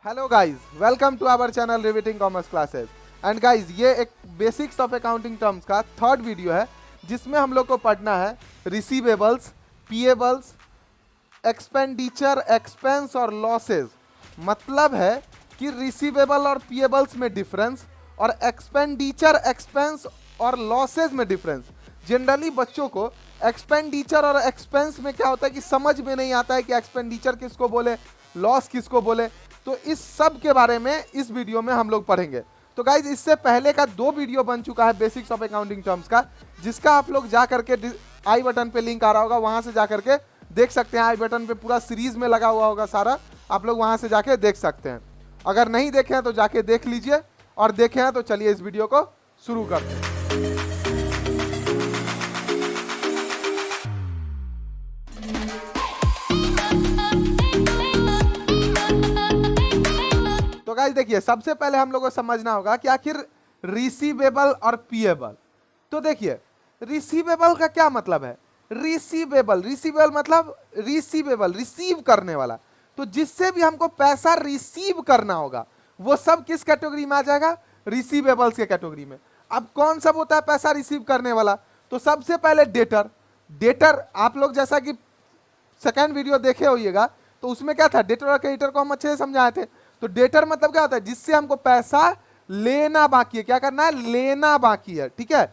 Hello guys, welcome to our channel riveting commerce classes. And guys, ये एक basics of accounting terms का third video है जिसमें हम लोग को पढ़ना है रिसीवेबल्स, पेएबल्स, एक्सपेंडिचर, एक्सपेंस और लॉसेज। मतलब है कि रिसीवेबल और पेएबल्स में डिफरेंस और एक्सपेंडिचर, एक्सपेंस और लॉसेज में डिफरेंस। जनरली बच्चों को एक्सपेंडिचर और एक्सपेंस में क्या होता है कि समझ में नहीं आता है कि एक्सपेंडिचर किसको बोले, लॉस किसको बोले। तो इस सब के बारे में इस वीडियो में हम लोग पढ़ेंगे। तो गाइज, इससे पहले का 2 वीडियो बन चुका है बेसिक्स ऑफ अकाउंटिंग टर्म्स का, जिसका आप लोग जा करके आई बटन पे लिंक आ रहा होगा, वहां से जा करके देख सकते हैं। आई बटन पे पूरा सीरीज में लगा हुआ होगा सारा, आप लोग वहां से जाके देख सकते हैं। अगर नहीं देखे हैं तो जाके देख लीजिए, और देखे हैं तो चलिए इस वीडियो को शुरू करते हैं। तो गाइस देखिए, सबसे पहले हम लोग को समझना होगा कि आखिर रिसीवेबल और पेएबल। तो देखिए, रिसीवेबल का क्या मतलब है। रिसीवेबल मतलब रिसीवेबल, रिसीव करने वाला। तो जिससे भी हमको पैसा रिसीव करना होगा वो सब किस कैटेगरी में आ जाएगा, रिसीवेबल्स के कैटेगरी में। अब कौन सब होता है पैसा रिसीव करने वाला, तो सबसे पहले डेटर आप लोग जैसा कि सेकंड वीडियो देखे होइएगा तो उसमें क्या था, डेटर और क्रेडिटर को हम अच्छे से समझाए थे। तो डेटर मतलब क्या होता है, जिससे हमको पैसा लेना बाकी है। क्या करना है, लेना बाकी है, ठीक है।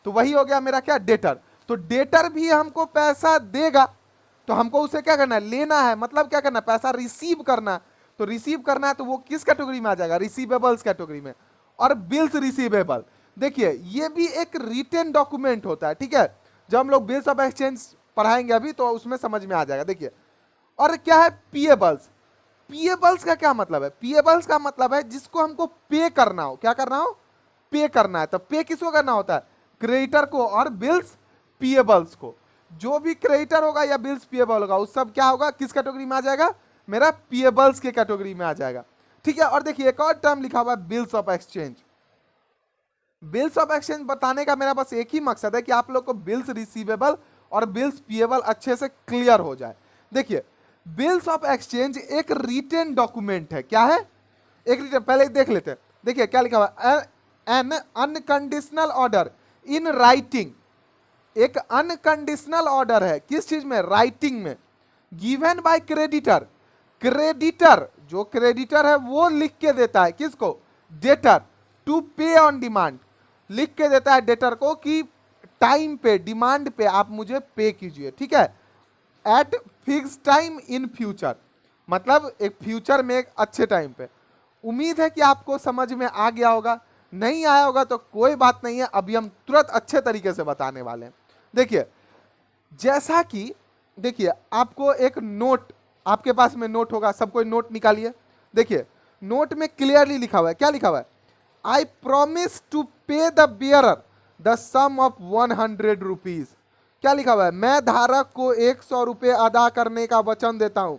तो वही हो गया मेरा क्या, डेटर। तो डेटर भी हमको पैसा देगा तो हमको उसे क्या करना है, लेना है। मतलब क्या करना है, पैसा रिसीव करना है। तो रिसीव करना है तो वो किस कैटेगरी में आ जाएगा, रिसीवेबल्स कैटेगरी में। और बिल्स रिसीवेबल, देखिए ये भी एक रिटन डॉक्यूमेंट होता है, ठीक है। जब हम लोग बिल्स ऑफ एक्सचेंज पढ़ाएंगे अभी तो उसमें समझ में आ जाएगा। देखिए, और क्या है पेएबल्स। पेएबल्स का क्या मतलब है, पेएबल्स का मतलब है जिसको हमको पे करना हो। क्या करना हो, पे करना है। तो पे किसको करना होता है, क्रेडिटर को, और बिल्स पेएबल्स को। जो भी क्रेडिटर होगा या बिल्स पेएबल होगा उस सब क्या होगा, किस कैटेगरी में आ जाएगा, मेरा पेएबल्स के कैटेगरी में आ जाएगा, ठीक है। और देखिए, एक और टर्म लिखा हुआ है bills of exchange. Bills of exchange बताने का मेरा बस एक ही मकसद है कि आप लोग को बिल्स रिसीवेबल और बिल्स पेएबल अच्छे से क्लियर हो जाए। देखिए, बिल्स ऑफ एक्सचेंज एक रिटन डॉक्यूमेंट है। क्या है, एक रिटन, पहले देख लेते हैं। देखिए क्या लिखा हुआ है, N unconditional order in writing. एक अनकंडीशनल ऑर्डर है किस चीज में, राइटिंग में, गिवन बाय क्रेडिटर। क्रेडिटर, जो क्रेडिटर है वो लिख के देता है किसको, डेटर, टू पे ऑन डिमांड। लिख के देता है डेटर को कि टाइम पे, डिमांड पे आप मुझे पे कीजिए, ठीक है। Eight fix time in future, मतलब एक फ्यूचर में, एक अच्छे टाइम पे। उम्मीद है कि आपको समझ में आ गया होगा। नहीं आया होगा तो कोई बात नहीं है, अभी हम तुरंत अच्छे तरीके से बताने वाले हैं। देखिए, जैसा कि देखिए आपको एक नोट, आपके पास में नोट होगा, सब कोई नोट निकालिए। देखिए, नोट में क्लियरली लिखा हुआ है, क्या लिखा हुआ है, I promise to pay the bearer the sum of 100 rupees. क्या लिखा हुआ है, मैं धारक को 100 रुपये अदा करने का वचन देता हूं।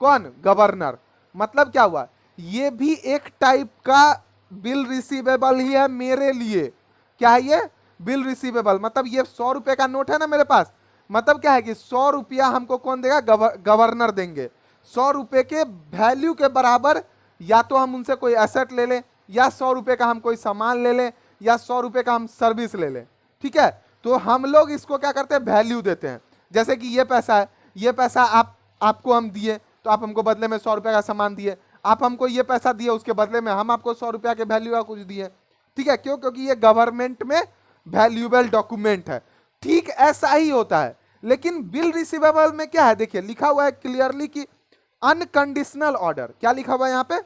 कौन, गवर्नर। मतलब क्या हुआ, ये भी एक टाइप का बिल रिसीवेबल ही है मेरे लिए। क्या है ये, बिल रिसीवेबल। मतलब ये 100 रुपये का नोट है ना मेरे पास, मतलब क्या है कि 100 रुपया हमको कौन देगा, गवर्नर देंगे। 100 रुपये के वैल्यू के बराबर या तो हम उनसे कोई एसेट ले लें, या 100 रुपये का हम कोई सामान ले लें, या 100 रुपये का हम सर्विस ले लें, ठीक है। तो हम लोग इसको क्या करते हैं, वैल्यू देते हैं। जैसे कि ये पैसा है, ये पैसा आपको हम दिए तो आप हमको बदले में 100 रुपये का सामान दिए। आप हमको ये पैसा दिए, उसके बदले में हम आपको 100 रुपया के वैल्यू का कुछ दिए, ठीक है। क्यों, क्योंकि ये गवर्नमेंट में वैल्यूएबल डॉक्यूमेंट है। ठीक ऐसा ही होता है, लेकिन बिल रिसीवेबल में क्या है, देखिए लिखा हुआ है क्लियरली कि अनकंडीशनल ऑर्डर। क्या लिखा हुआ है यहाँ पे,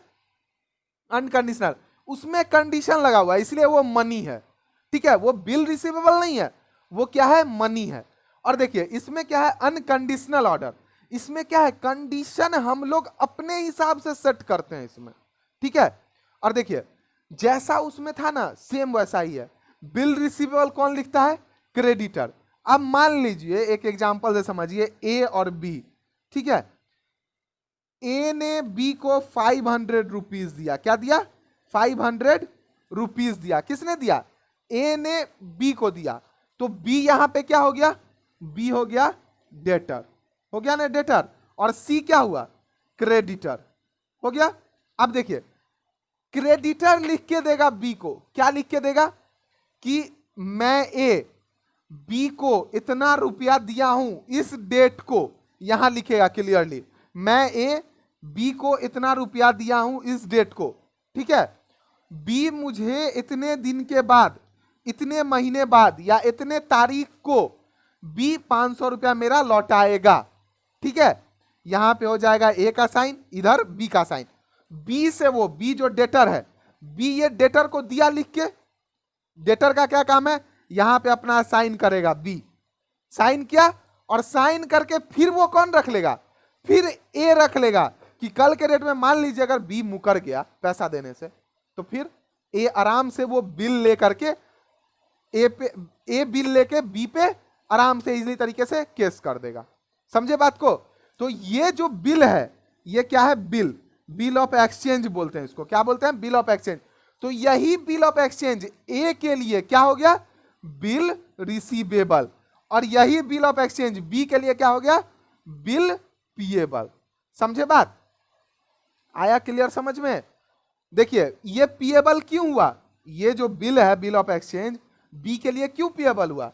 अनकंडीशनल। उसमें कंडीशन लगा हुआ है, इसलिए वो मनी है, ठीक है। वो बिल रिसीवेबल नहीं है, वो क्या है, मनी है। और देखिए इसमें क्या है, अनकंडीशनल ऑर्डर। इसमें क्या है, कंडीशन हम लोग अपने हिसाब से सेट करते हैं इसमें, ठीक है। और देखिए, जैसा उसमें था ना सेम वैसा ही है। बिल रिसीवेबल कौन लिखता है, क्रेडिटर। अब मान लीजिए एक एग्जांपल से समझिए, ए और बी, ठीक है। ए ने बी को 500 रुपीज दिया। क्या दिया, 500 रुपीज दिया। किसने दिया, ए ने बी को दिया। तो बी यहां पे क्या हो गया, बी हो गया डेटर, हो गया ना डेटर। और सी क्या हुआ, क्रेडिटर, हो गया। अब देखिए, क्रेडिटर लिख के देगा बी को, क्या लिख के देगा कि मैं ए बी को इतना रुपया दिया हूं इस डेट को, यहां लिखेगा क्लियरली, मैं ए बी को इतना रुपया दिया हूं इस डेट को, ठीक है। बी मुझे इतने दिन के बाद, इतने महीने बाद या इतने तारीख को बी 500 रुपया मेरा लौटाएगा, ठीक है। यहां पे हो जाएगा ए का साइन, इधर बी का साइन। बी से वो, बी जो डेटर है, बी ये डेटर को दिया लिख के, डेटर का क्या काम है, यहां पे अपना साइन करेगा बी, साइन किया और साइन करके फिर वो कौन रख लेगा, फिर ए रख लेगा कि कल के डेट में मान लीजिए अगर बी मुकर गया पैसा देने से, तो फिर ए आराम से वो बिल लेकर के ए बिल लेके बी पे आराम से इजीली तरीके से केस कर देगा। समझे बात को? तो ये जो बिल है ये क्या है, बिल, बिल ऑफ एक्सचेंज बोलते हैं इसको, क्या बोलते हैं, बिल ऑफ एक्सचेंज। तो यही बिल ऑफ एक्सचेंज ए के लिए क्या हो गया, बिल रिसीवेबल, और यही बिल ऑफ एक्सचेंज बी के लिए क्या हो गया, बिल पिएबल। समझे बात? आया क्लियर समझ में? देखिए ये पिएबल क्यों हुआ, ये जो बिल है बिल ऑफ एक्सचेंज बी के लिए क्यों पिएबल हुआ,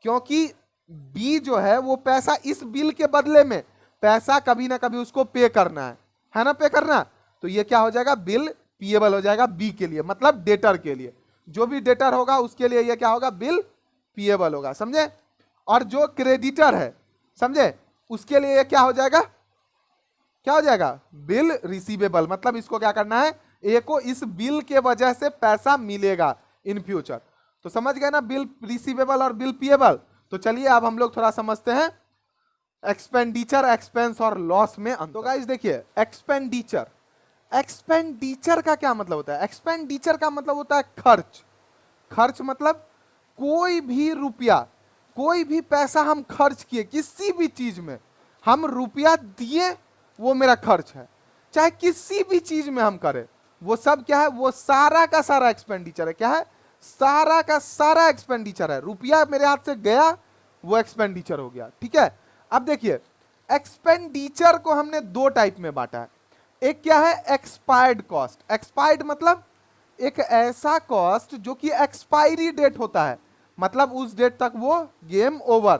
क्योंकि बी जो है वो पैसा इस बिल के बदले में पैसा कभी ना कभी उसको पे करना है ना, पे करना। तो ये क्या हो जाएगा, बिल पिएबल हो जाएगा बी के लिए, मतलब डेटर के लिए, जो भी डेटर होगा उसके लिए ये क्या होगा, बिल पिएबल होगा। समझे? और जो क्रेडिटर है, समझे, उसके लिए ये क्या हो जाएगा, क्या हो जाएगा, बिल रिसीवेबल। मतलब इसको क्या करना है, ए को इस बिल के वजह से पैसा मिलेगा इन फ्यूचर। तो समझ गए ना, बिल रिसीवेबल और बिल पिएबल। तो चलिए अब हम लोग थोड़ा समझते हैं एक्सपेंडिचर, एक्सपेंस और लॉस में अंतर। तो गाइस देखिए, एक्सपेंडिचर, एक्सपेंडिचर का क्या मतलब होता है, एक्सपेंडिचर का मतलब होता है खर्च। खर्च मतलब कोई भी रुपया, कोई भी पैसा हम खर्च किए किसी भी चीज में, हम रुपया दिए वो मेरा खर्च है, चाहे किसी भी चीज में हम करें, वो सब क्या है, वो सारा का सारा एक्सपेंडिचर है। क्या है, सारा का सारा एक्सपेंडिचर है। रुपया मेरे हाथ से गया वो एक्सपेंडिचर हो गया, ठीक है। अब देखिए, एक्सपेंडिचर को हमने दो टाइप में बांटा है। एक क्या है, एक्सपायर्ड कॉस्ट। एक्सपायर्ड मतलब एक ऐसा कॉस्ट जो कि एक्सपायरी डेट होता है, मतलब उस डेट तक वो गेम ओवर,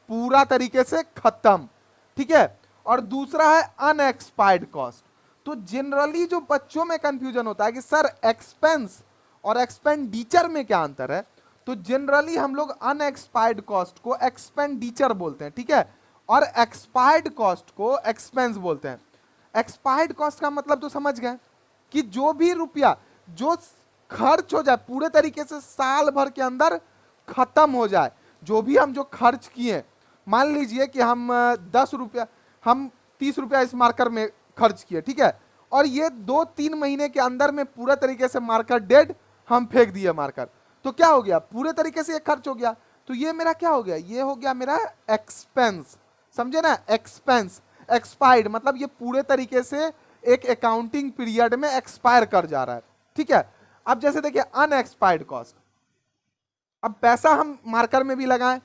पूरा तरीके से खत्म, ठीक है। और दूसरा है अनएक्सपायर्ड कॉस्ट। तो जनरली जो बच्चों में कंफ्यूजन होता है कि सर एक्सपेंस और एक्सपेंडिचर में क्या अंतर है, तो जनरली हम लोग अनएक्सपायर्ड कॉस्ट को एक्सपेंडिचर बोलते हैं, ठीक है, और एक्सपायर्ड कॉस्ट को एक्सपेंस बोलते हैं। एक्सपायर्ड कॉस्ट का मतलब तो समझ गए कि जो भी रुपया जो खर्च हो जाए, पूरे तरीके से साल भर के अंदर खत्म हो जाए, जो भी हम जो खर्च किए, मान लीजिए कि हम 10 रुपया, हम 30 रुपया इस मार्कर में खर्च किए, ठीक है, और ये 2-3 महीने के अंदर में पूरा तरीके से मार्कर डेड, हम फेंक दिए मार्कर, तो क्या हो गया, पूरे तरीके से ये खर्च हो गया। तो ये मेरा क्या हो गया, ये हो गया मेरा एक्सपेंस। समझे ना, एक्सपेंस। एक्सपायर्ड मतलब ये पूरे तरीके से एक अकाउंटिंग पीरियड में एक्सपायर कर जा रहा है, ठीक है। अब जैसे देखिए अनएक्सपायर्ड कॉस्ट, अब पैसा हम मार्कर में भी लगाएं,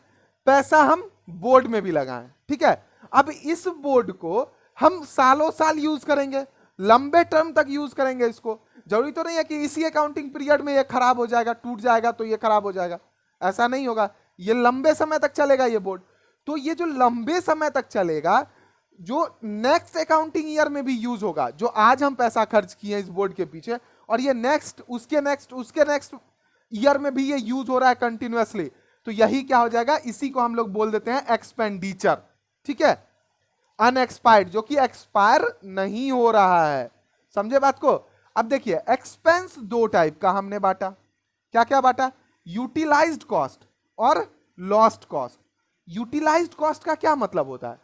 पैसा हम बोर्ड में भी लगाएं, ठीक है। अब इस बोर्ड को हम सालों साल यूज करेंगे, लंबे टर्म तक यूज करेंगे इसको। जरूरी तो नहीं है कि इसी अकाउंटिंग पीरियड में ये खराब हो जाएगा, टूट जाएगा तो ये खराब हो जाएगा, ऐसा नहीं होगा। ये लंबे समय तक चलेगा ये बोर्ड। तो ये जो लंबे समय तक चलेगा, जो नेक्स्ट अकाउंटिंग ईयर में भी यूज होगा, जो आज हम पैसा खर्च किए इस बोर्ड के पीछे, और ये नेक्स्ट, उसके नेक्स्ट ईयर में भी ये यूज हो रहा है कंटिन्यूअसली, तो यही क्या हो जाएगा, इसी को हम लोग बोल देते हैं एक्सपेंडिचर, ठीक है। अनएक्सपायर्ड जो कि एक्सपायर नहीं हो रहा है। समझे बात को? अब देखिए, एक्सपेंस दो टाइप का हमने बांटा। क्या क्या बांटा, यूटिलाइज्ड कॉस्ट और लॉस्ट कॉस्ट। यूटिलाइज्ड कॉस्ट का क्या मतलब होता है,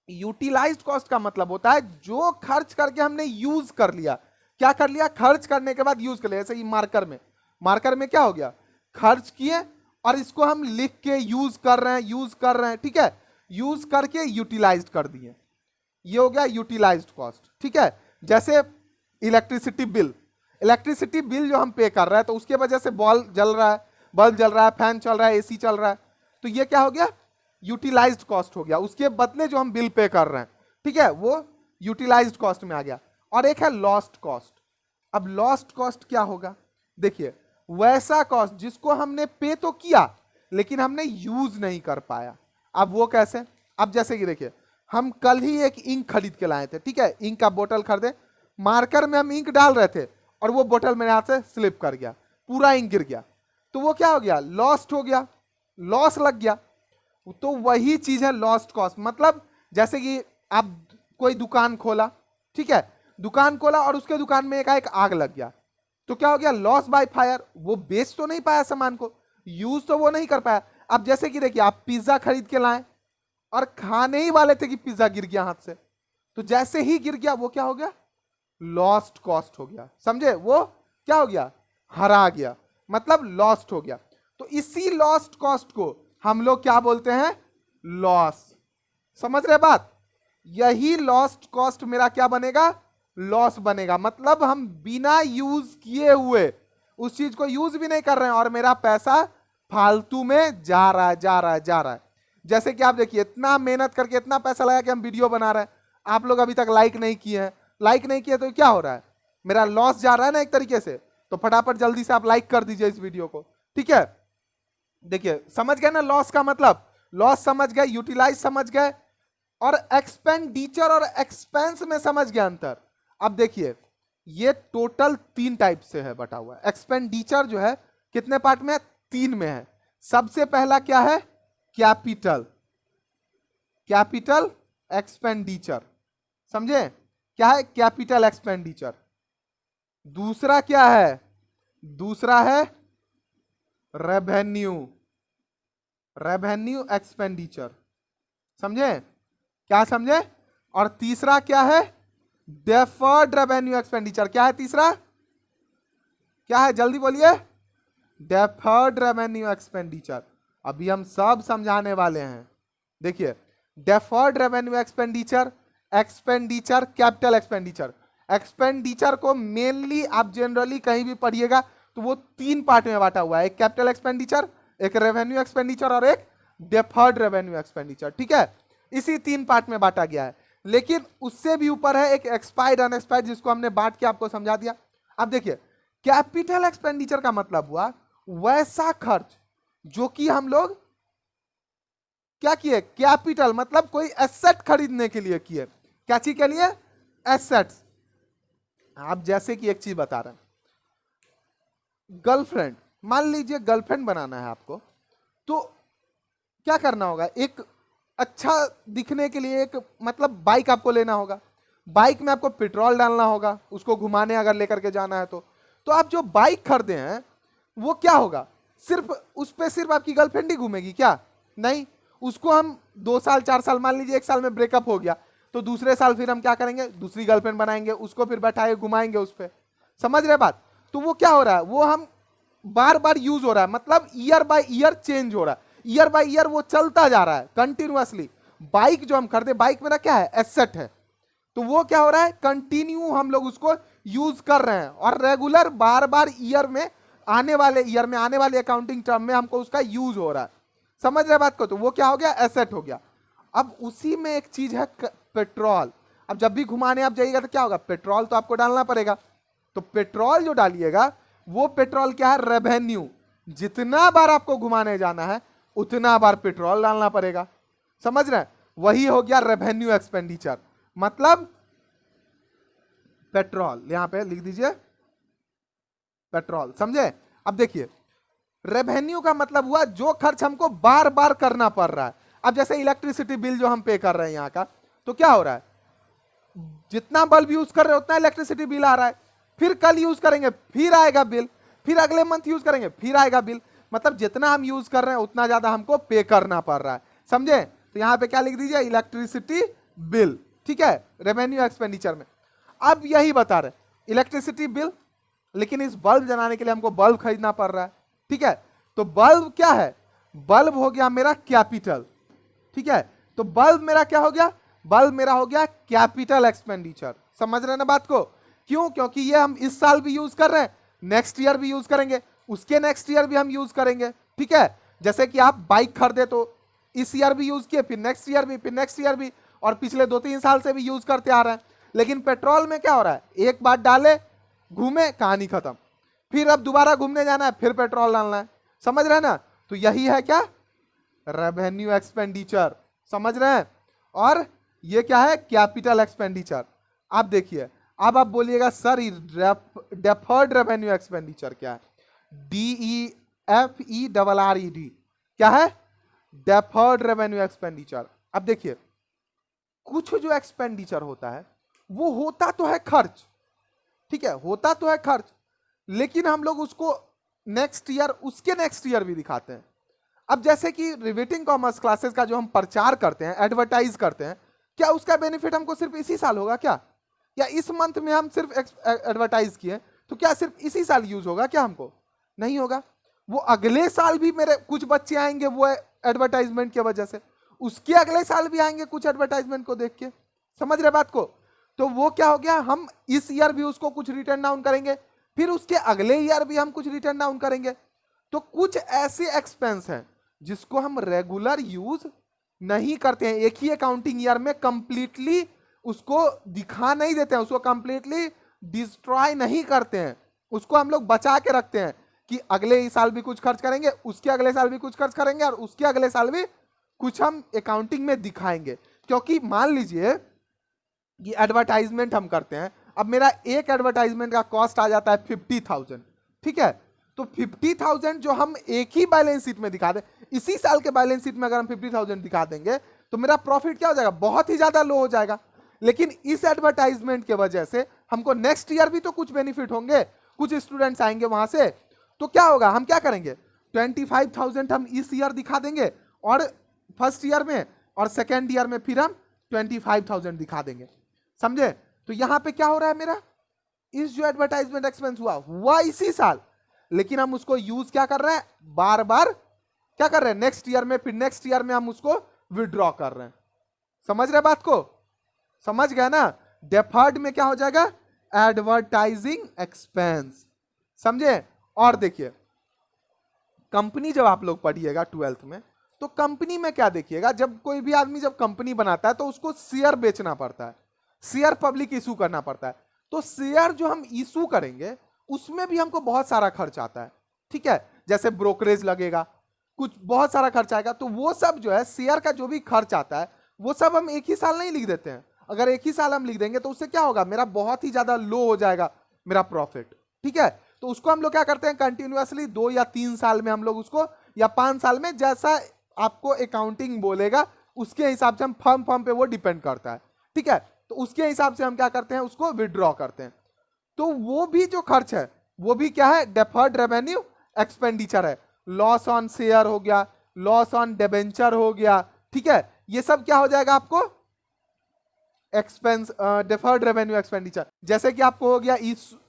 यूटिलाइज्ड कॉस्ट का मतलब होता है जो खर्च करके हमने यूज कर लिया। क्या कर लिया, खर्च करने के बाद यूज कर लिया। जैसे ये मार्कर में क्या हो गया, खर्च किए और इसको हम लिख के यूज कर रहे हैं, ठीक है, यूज करके यूटिलाइज्ड कर दिए, ये हो गया यूटिलाइज्ड कॉस्ट, ठीक है। जैसे इलेक्ट्रिसिटी बिल जो हम पे कर रहे हैं, तो उसके वजह से बल्ब जल रहा है, फैन चल रहा है, एसी चल रहा है, तो ये क्या हो गया, यूटिलाइज्ड कॉस्ट हो गया। उसके बदले जो हम बिल पे कर रहे हैं, ठीक है, वो यूटिलाइज्ड कॉस्ट में आ गया। और एक है लॉस्ट कॉस्ट। अब लॉस्ट कॉस्ट क्या होगा, देखिए वैसा कॉस्ट जिसको हमने पे तो किया लेकिन हमने यूज नहीं कर पाया। अब वो कैसे, अब जैसे कि देखिए हम कल ही एक इंक खरीद के लाए थे, ठीक है, इंक का बोतल खरीदे, मार्कर में हम इंक डाल रहे थे और वो बोतल मेरे हाथ से स्लिप कर गया, पूरा इंक गिर गया, तो वो क्या हो गया, लॉस्ट हो गया, लॉस लग गया। तो वही चीज है लॉस्ट कॉस्ट। मतलब जैसे कि आप कोई दुकान खोला, ठीक है, दुकान खोला और उसके दुकान में एक आग लग गया, तो क्या हो गया, लॉस बाय फायर। वो बेच तो नहीं पाया सामान को, यूज तो वो नहीं कर पाया। अब जैसे कि देखिए आप पिज्जा खरीद के लाए और खाने ही वाले थे कि पिज्जा गिर गया हाथ से, तो जैसे ही गिर गया वो क्या हो गया, लॉस्ट कॉस्ट हो गया, समझे, वो क्या हो गया, हरा गया, मतलब लॉस्ट हो गया। तो इसी लॉस्ट कॉस्ट को हम लोग क्या बोलते हैं, लॉस। समझ रहे बात, यही लॉस्ट कॉस्ट मेरा क्या बनेगा, लॉस बनेगा। मतलब हम बिना यूज किए हुए उस चीज को यूज भी नहीं कर रहे हैं और मेरा पैसा फालतू में जा रहा है, जा रहा है, जा रहा है। जैसे कि आप देखिए इतना मेहनत करके इतना पैसा लगा कि हम वीडियो बना रहे हैं, आप लोग अभी तक लाइक नहीं किए हैं, लाइक नहीं किए तो क्या हो रहा है, मेरा लॉस जा रहा है ना एक तरीके से। तो फटाफट जल्दी से आप लाइक कर दीजिए इस वीडियो को, ठीक है। देखिए समझ गए ना लॉस का मतलब, लॉस समझ गए, यूटिलाइज समझ गए, और एक्सपेंडिचर और एक्सपेंस में समझ गए अंतर। अब देखिए ये टोटल 3 टाइप से है बटा हुआ। एक्सपेंडिचर जो है कितने पार्ट में है, 3 में है। सबसे पहला क्या है, कैपिटल, कैपिटल एक्सपेंडिचर, समझे, क्या है, कैपिटल एक्सपेंडिचर। दूसरा क्या है, दूसरा है रेवेन्यू, रेवेन्यू एक्सपेंडिचर, समझे, क्या समझे। और तीसरा क्या है, डेफर्ड रेवेन्यू एक्सपेंडिचर। क्या है तीसरा, क्या है, जल्दी बोलिए, डेफर्ड रेवेन्यू एक्सपेंडिचर। अभी हम सब समझाने वाले हैं। देखिए deferred revenue expenditure, expenditure, capital expenditure. Expenditure को मेनली आप जनरली कहीं भी पढ़िएगा तो वो 3 पार्ट में बांटा हुआ है, एक कैपिटल एक्सपेंडिचर, एक रेवेन्यू एक्सपेंडिचर और एक डेफर्ड रेवेन्यू एक्सपेंडिचर, ठीक है। इसी 3 पार्ट में बांटा गया है। लेकिन उससे भी ऊपर है एक एक्सपायर्ड अनएक्सपायर्ड, जिसको हमने बांट के आपको समझा दिया। अब देखिए कैपिटल एक्सपेंडिचर का मतलब हुआ वैसा खर्च जो कि हम लोग क्या किए, कैपिटल मतलब कोई एसेट खरीदने के लिए किए। क्या चीज के लिए, एसेट्स। आप जैसे कि एक चीज बता रहे हैं, गर्लफ्रेंड, मान लीजिए गर्लफ्रेंड बनाना है आपको, तो क्या करना होगा, एक अच्छा दिखने के लिए एक मतलब बाइक आपको लेना होगा। बाइक में आपको पेट्रोल डालना होगा, उसको घुमाने अगर लेकर के जाना है तो आप जो बाइक खरीदे हैं वो क्या होगा, सिर्फ उस पे सिर्फ आपकी गर्लफ्रेंड ही घूमेगी क्या, नहीं, उसको हम 2 साल 4 साल, मान लीजिए 1 साल में ब्रेकअप हो गया तो दूसरे साल फिर हम क्या करेंगे, दूसरी गर्लफ्रेंड बनाएंगे, उसको फिर बैठाए घुमाएंगे उस पर। समझ रहे बात। तो वो क्या हो रहा है, वो हम बार बार यूज हो रहा है, मतलब ईयर बाय ईयर चेंज हो रहा है, ईयर बाय ईयर वो चलता जा रहा है कंटिन्यूअसली। बाइक जो हम खरीदे, बाइक मेरा क्या है, एसेट है, तो वो क्या हो रहा है, कंटिन्यू हम लोग उसको यूज कर रहे हैं और रेगुलर बार बार ईयर में आने वाले अकाउंटिंग टर्म में हमको उसका यूज हो रहा है। समझ रहे बात को, तो वो क्या हो गया, एसेट हो गया। अब उसी में एक चीज है पेट्रोल। अब जब भी घुमाने आप जाइएगा तो क्या होगा, पेट्रोल तो आपको डालना पड़ेगा। तो पेट्रोल जो डालिएगा वो पेट्रोल क्या है, रेवेन्यू। जितना बार आपको घुमाने जाना है उतना बार पेट्रोल डालना पड़ेगा। समझ रहे हैं, वही हो गया रेवेन्यू एक्सपेंडिचर, मतलब पेट्रोल, यहां पे लिख दीजिए पेट्रोल, समझे। अब देखिए रेवेन्यू का मतलब हुआ जो खर्च हमको बार बार करना पड़ रहा है। अब जैसे इलेक्ट्रिसिटी बिल जो हम पे कर रहे हैं यहाँ का, तो क्या हो रहा है, जितना बल्ब यूज कर रहे हैं उतना इलेक्ट्रिसिटी बिल आ रहा है, फिर कल यूज करेंगे फिर आएगा बिल, फिर अगले मंथ यूज करेंगे फिर आएगा बिल। मतलब जितना हम यूज कर रहे हैं उतना ज्यादा हमको पे करना पड़ रहा है, समझे। तो यहाँ पे क्या लिख दीजिए, इलेक्ट्रिसिटी बिल, ठीक है, रेवेन्यू एक्सपेंडिचर में। अब यही बता रहे इलेक्ट्रिसिटी बिल, लेकिन इस बल्ब जलाने के लिए हमको बल्ब खरीदना पड़ रहा है, ठीक है। तो बल्ब क्या है, बल्ब हो गया मेरा कैपिटल, ठीक है। तो बल्ब मेरा क्या हो गया, बल्ब मेरा हो गया कैपिटल एक्सपेंडिचर। समझ रहे ना बात को, क्यों, क्योंकि ये हम इस साल भी यूज कर रहे हैं, नेक्स्ट ईयर भी यूज करेंगे, उसके नेक्स्ट ईयर भी हम यूज करेंगे, ठीक है। जैसे कि आप बाइक खरीदे तो इस ईयर भी यूज किए, फिर नेक्स्ट ईयर भी, फिर नेक्स्ट ईयर भी, और पिछले 2-3 साल से भी यूज करते आ रहे हैं। लेकिन पेट्रोल में क्या हो रहा है, एक बार डाले, घूमे, कहानी खत्म, फिर अब दोबारा घूमने जाना है, फिर पेट्रोल डालना है। समझ रहे हैं ना? तो यही है क्या, रेवेन्यू एक्सपेंडिचर। समझ रहे हैं? और ये क्या है, कैपिटल एक्सपेंडिचर। आप देखिए, अब आप बोलिएगा सर डेफर्ड रेवेन्यू एक्सपेंडिचर क्या है? DEFERRED क्या है, डेफर्ड रेवेन्यू एक्सपेंडिचर। अब देखिए, कुछ जो एक्सपेंडिचर होता है वो होता तो है खर्च, ठीक है, होता तो है खर्च, लेकिन हम लोग उसको नेक्स्ट ईयर, उसके नेक्स्ट ईयर भी दिखाते हैं। अब जैसे कि रिवेटिंग कॉमर्स क्लासेस का जो हम प्रचार करते हैं, एडवर्टाइज करते हैं, क्या उसका बेनिफिट हमको सिर्फ इसी साल होगा क्या? या इस मंथ में हम सिर्फ एडवर्टाइज किए तो क्या सिर्फ इसी साल यूज होगा क्या? हमको नहीं होगा। वो अगले साल भी मेरे कुछ बच्चे आएंगे वो एडवर्टाइजमेंट की वजह से, उसके अगले साल भी आएंगे कुछ एडवर्टाइजमेंट को देख के। समझ रहे बात को? तो वो क्या हो गया, हम इस ईयर भी उसको कुछ रिटर्न डाउन करेंगे, फिर उसके अगले ईयर भी हम कुछ रिटर्न डाउन करेंगे। तो कुछ ऐसे एक्सपेंस हैं जिसको हम रेगुलर यूज नहीं करते हैं, एक ही अकाउंटिंग ईयर में कंप्लीटली उसको दिखा नहीं देते हैं, उसको कंप्लीटली डिस्ट्रॉय नहीं करते हैं, उसको हम लोग बचा के रखते हैं कि अगले ही साल भी कुछ खर्च करेंगे, उसके अगले साल भी कुछ खर्च करेंगे, और उसके अगले साल भी कुछ हम अकाउंटिंग में दिखाएंगे। क्योंकि मान लीजिए ये एडवर्टाइजमेंट हम करते हैं, अब मेरा एक एडवर्टाइजमेंट का कॉस्ट आ जाता है 50,000, ठीक है, तो 50,000 जो हम एक ही बैलेंस शीट में दिखा दें, इसी साल के बैलेंस शीट में अगर हम 50,000 दिखा देंगे तो मेरा प्रॉफिट क्या हो जाएगा, बहुत ही ज्यादा लो हो जाएगा। लेकिन इस एडवर्टाइजमेंट के वजह से हमको नेक्स्ट ईयर भी तो कुछ बेनिफिट होंगे, कुछ स्टूडेंट्स आएंगे वहां से, तो क्या होगा, हम क्या करेंगे, 25,000 हम इस ईयर दिखा देंगे और फर्स्ट ईयर में, और सेकेंड ईयर में फिर हम 25,000 दिखा देंगे। समझे? तो यहां पे क्या हो रहा है, मेरा इस जो एडवर्टाइजमेंट एक्सपेंस हुआ इसी साल, लेकिन हम उसको यूज क्या कर रहे हैं, बार बार क्या कर रहे हैं, नेक्स्ट ईयर में, फिर नेक्स्ट ईयर में हम उसको विड्रॉ कर रहे हैं। समझ रहे बात को? समझ गए ना? डेफर्ड में क्या हो जाएगा, एडवर्टाइजिंग एक्सपेंस। समझे? और देखिए, कंपनी जब आप लोग पढ़िएगा 12th में, तो कंपनी में क्या देखिएगा, जब कोई भी आदमी जब कंपनी बनाता है तो उसको शेयर बेचना पड़ता है, शेयर पब्लिक इशू करना पड़ता है। तो शेयर जो हम इशू करेंगे उसमें भी हमको बहुत सारा खर्च आता है, ठीक है, जैसे ब्रोकरेज लगेगा, कुछ बहुत सारा खर्च आएगा। तो वो सब जो है शेयर का जो भी खर्च आता है वो सब हम एक ही साल नहीं लिख देते हैं। अगर एक ही साल हम लिख देंगे तो उससे क्या होगा, मेरा बहुत ही ज्यादा लो हो जाएगा मेरा प्रॉफिट, ठीक है। तो उसको हम लोग क्या करते हैं, कंटिन्यूअसली 2 या 3 साल में हम लोग उसको, या 5 साल में, जैसा आपको अकाउंटिंग बोलेगा उसके हिसाब से हम फर्म पे वो डिपेंड करता है, ठीक है। तो उसके हिसाब से हम क्या करते हैं, उसको विड्रॉ करते हैं। तो वो भी जो खर्च है वो भी क्या है, डेफर्ड रेवेन्यू एक्सपेंडिचर है। लॉस ऑन शेयर हो गया, लॉस ऑन डिबेंचर हो गया, ठीक है, ये सब क्या हो जाएगा आपको, एक्सपेंस, डेफर्ड रेवेन्यू एक्सपेंडिचर। जैसे कि आपको हो गया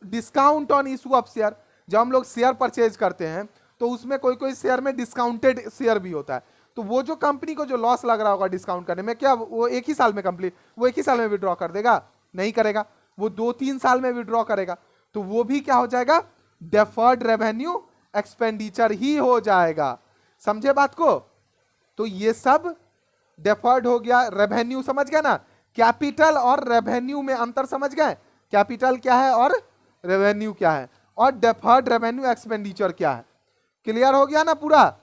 discount on issue of share, जब हम लोग शेयर परचेज करते हैं तो उसमें कोई कोई शेयर में डिस्काउंटेड शेयर भी होता है। तो वो जो कंपनी को जो लॉस लग रहा होगा डिस्काउंट करने में, क्या वो एक ही साल में कंप्लीट, वो एक ही साल में विड्रॉ कर देगा? नहीं करेगा, वो 2-3 साल में विड्रॉ करेगा। तो वो भी क्या हो जाएगा, डेफर्ड रेवेन्यू एक्सपेंडिचर ही हो जाएगा। समझे बात को? तो ये सब डेफर्ड हो गया। रेवेन्यू समझ गए ना, कैपिटल और रेवेन्यू में अंतर समझ गए, कैपिटल क्या है और रेवेन्यू क्या है, और डेफर्ड रेवेन्यू एक्सपेंडिचर क्या है। क्लियर हो गया ना पूरा?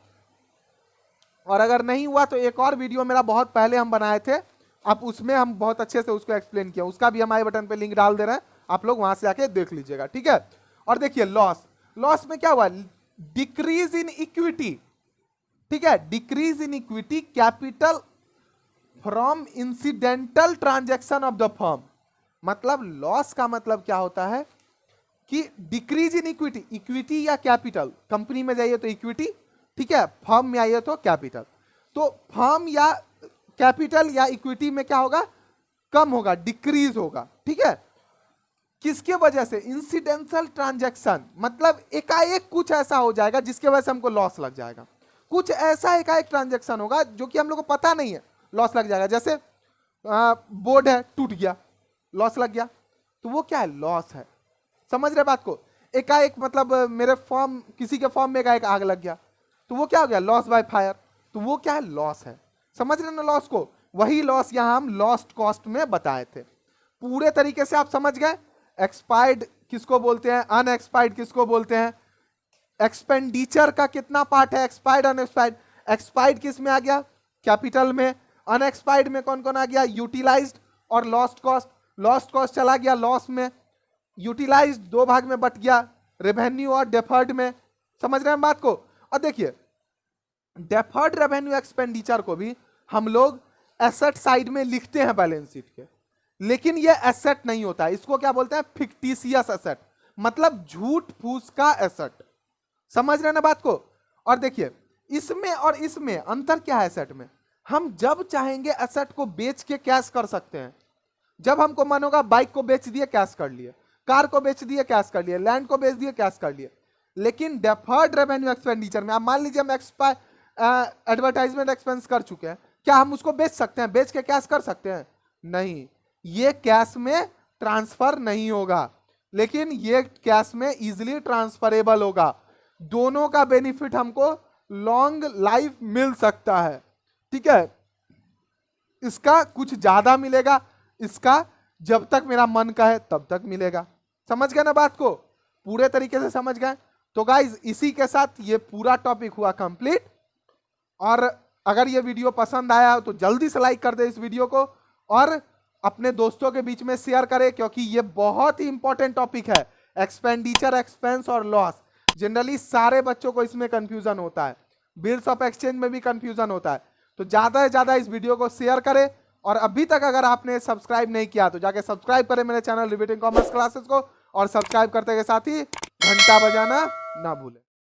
और अगर नहीं हुआ तो एक और वीडियो मेरा बहुत पहले हम बनाए थे, अब उसमें हम बहुत अच्छे से उसको एक्सप्लेन किया, उसका भी हम आई बटन पे लिंक डाल दे रहे हैं, आप लोग वहां से आके देख लीजिएगा, ठीक है। और देखिए लॉस, लॉस में क्या हुआ, डिक्रीज इन इक्विटी, ठीक है, decrease in equity capital from incidental transaction of the firm. मतलब लॉस का मतलब क्या होता है कि डिक्रीज इन इक्विटी, इक्विटी या कैपिटल, कंपनी में जाइए तो इक्विटी, ठीक है, फर्म में आइए तो कैपिटल। तो फर्म या कैपिटल या इक्विटी में क्या होगा, कम होगा, डिक्रीज होगा, ठीक है। किसके वजह से, इंसिडेंशियल ट्रांजैक्शन, मतलब एकाएक कुछ ऐसा हो जाएगा जिसके वजह से हमको लॉस लग जाएगा। कुछ ऐसा एकाएक ट्रांजैक्शन होगा जो कि हम लोग को पता नहीं है, लॉस लग जाएगा। जैसे बोर्ड है, टूट गया, लॉस लग गया, तो वो क्या है, लॉस है। समझ रहे बात को? एकाएक मतलब मेरे फॉर्म, किसी के फॉर्म में एकाएक आग लग गया, तो वो क्या हो गया, लॉस बाय फायर, तो वो क्या है, लॉस है। समझ रहे ना लॉस को? वही लॉस यहां हम लॉस्ट कॉस्ट में बताए थे। पूरे तरीके से आप समझ गए। एक्सपायर्ड किसको बोलते हैं, अनएक्सपायर्ड किसको बोलते हैं, एक्सपेंडिचर का कितना पार्ट है, एक्सपायर्ड अनएक्सपायर्ड। एक्सपायर्ड किस में आ गया, कैपिटल में। अनएक्सपायर्ड में कौन कौन आ गया, यूटिलाइज्ड और लॉस्ट कॉस्ट। लॉस्ट कॉस्ट चला गया लॉस में, यूटिलाइज्ड दो भाग में बट गया, रेवेन्यू और डेफर्ड में। समझ रहे हैं बात को। और देखिए डेफर्ड रेवेन्यू एक्सपेंडिचर को भी हम लोग एसेट साइड में लिखते हैं बैलेंस शीट के, लेकिन ये एसेट नहीं होता है। इसको क्या बोलते हैं, फिक्टिशियस एसेट, मतलब झूठ फूस का एसेट। समझ रहे हैं ना बात को। और देखिए इसमें और इसमें अंतर क्या है, एसेट में हम जब चाहेंगे एसेट को बेच के कैश कर सकते हैं। जब हमको मन होगा बाइक को बेच दिए कैश कर लिए, कार को बेच दिए कैश कर लिए, लैंड को बेच दिए कैश कर लिए। लेकिन डेफर्ड रेवेन्यू एक्सपेंडिचर में आप मान लीजिए हम एडवर्टाइजमेंट एक्सपेंस कर चुके हैं, क्या हम उसको बेच सकते हैं, बेच के कैश कर सकते हैं, नहीं, ये कैश में ट्रांसफर नहीं होगा, लेकिन ये कैश में इजीली ट्रांसफरेबल होगा। दोनों का बेनिफिट हमको लॉन्ग लाइफ मिल सकता है, ठीक है। इसका कुछ ज्यादा मिलेगा, इसका जब तक मेरा मन का है तब तक मिलेगा। समझ गए ना बात को, पूरे तरीके से समझ गए। तो गाइज इसी के साथ ये पूरा टॉपिक हुआ कंप्लीट। और अगर ये वीडियो पसंद आया तो जल्दी से लाइक कर दे इस वीडियो को, और अपने दोस्तों के बीच में शेयर करें, क्योंकि ये बहुत ही इंपॉर्टेंट टॉपिक है। एक्सपेंडिचर, एक्सपेंस और लॉस, जनरली सारे बच्चों को इसमें कंफ्यूजन होता है, बिल्स ऑफ एक्सचेंज में भी कंफ्यूजन होता है। तो ज्यादा से ज्यादा इस वीडियो को शेयर करें, और अभी तक अगर आपने सब्सक्राइब नहीं किया तो जाके सब्सक्राइब करें मेरे चैनल रिवीटिंग कॉमर्स क्लासेस को, और सब्सक्राइब करते के साथ ही घंटा बजाना ना भूलें।